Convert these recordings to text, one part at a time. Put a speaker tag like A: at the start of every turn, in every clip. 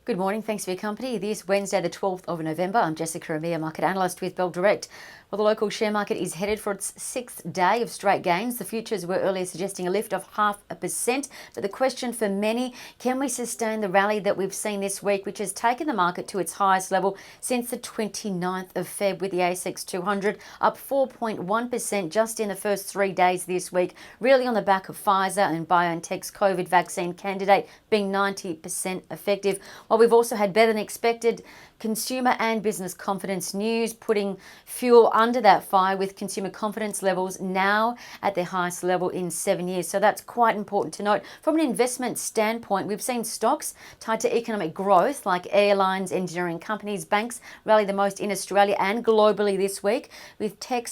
A: Good morning. Thanks for your company. This Wednesday, the 12th of November. I'm Jessica Amir, market analyst with Bell Direct. Well, the local share market is headed for its sixth day of straight gains. The futures were earlier suggesting a lift of 0.5%. But the question for many, can we sustain the rally that we've seen this week, which has taken the market to its highest level since the 29th of Feb, with the ASX 200 up 4.1% just in the first 3 days this week, really on the back of Pfizer and BioNTech's COVID vaccine candidate being 90% effective. While we've also had better than expected consumer and business confidence news, putting fuel under that fire, with consumer confidence levels now at their highest level in 7 years. So that's quite important to note. From an investment standpoint, we've seen stocks tied to economic growth like airlines, engineering companies, banks rally the most in Australia and globally this week, with tech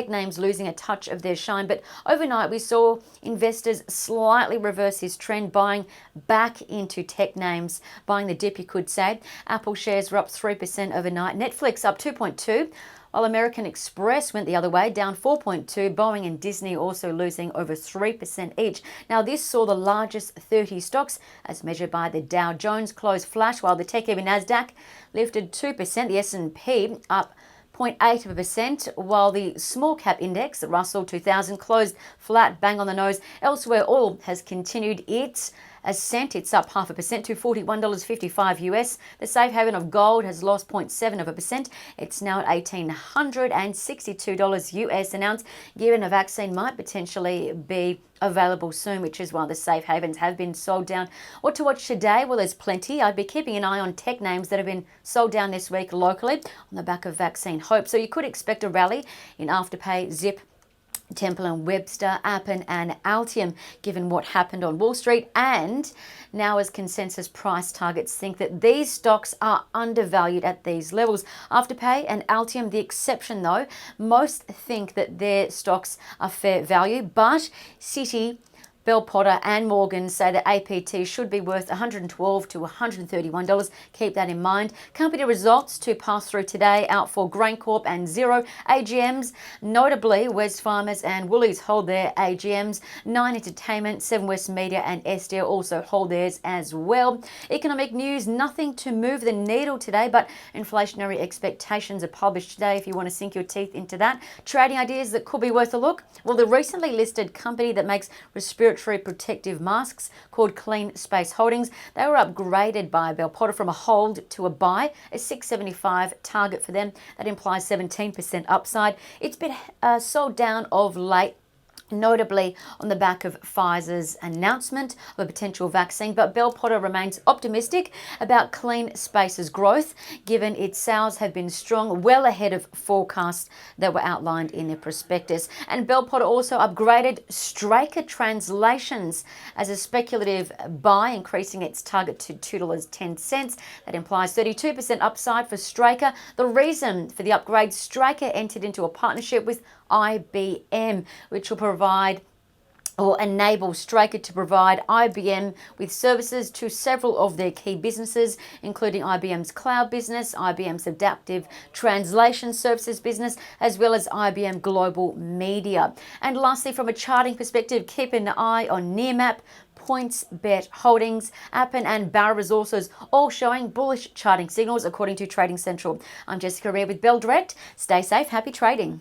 A: names losing a touch of their shine. But overnight we saw investors slightly reverse this trend, buying back into tech names, buying the dip, you could say. Apple shares were up 3% overnight, Netflix up 2.2%, while American Express went the other way, down 4.2%, Boeing and Disney also losing over 3% each. Now, this saw the largest 30 stocks, as measured by the Dow Jones, close flash, while the tech-heavy Nasdaq lifted 2%, the S&P up 0.8%, while the small cap index, the Russell 2000, closed flat, bang on the nose. Elsewhere, oil has continued its ascent. It's up 0.5% to $41.55 US. The safe haven of gold has lost 0.7%. It's now at $1,862 US an ounce, given a vaccine might potentially be available soon, which is why the safe havens have been sold down. What to watch today? Well, there's plenty. I'd be keeping an eye on tech names that have been sold down this week locally on the back of vaccine hope. So you could expect a rally in Afterpay, Zip, Temple and Webster, Appen and Altium, given what happened on Wall Street, and now as consensus price targets think that these stocks are undervalued at these levels. Afterpay and Altium the exception though. Most think that their stocks are fair value, but Citi, Bell Potter and Morgan say that APT should be worth $112 to $131. Keep that in mind. Company results to pass through today out for Graincorp and Xero. AGMs, notably Wesfarmers and Woolies hold their AGMs. Nine Entertainment, Seven West Media and Estia also hold theirs as well. Economic news, nothing to move the needle today, but inflationary expectations are published today if you want to sink your teeth into that. Trading ideas that could be worth a look. Well, the recently listed company that makes respiratory protective masks called CleanSpace Holdings, they were upgraded by Bell Potter from a hold to a buy, a $6.75 target for them. That implies 17% upside. It's been sold down of late, notably on the back of Pfizer's announcement of a potential vaccine, but Bell Potter remains optimistic about CleanSpace's growth, given its sales have been strong, well ahead of forecasts that were outlined in their prospectus. And Bell Potter also upgraded Straker Translations as a speculative buy, increasing its target to $2.10. That implies 32% upside for Straker. The reason for the upgrade, Straker entered into a partnership with IBM, which will provide or enable Straker to provide IBM with services to several of their key businesses, including IBM's cloud business, IBM's adaptive translation services business, as well as IBM Global Media. And lastly, from a charting perspective, keep an eye on Nearmap, PointsBet Holdings, Appen and Barra Resources, all showing bullish charting signals according to Trading Central. I'm Jessica Amir with Bell Direct. Stay safe, happy trading.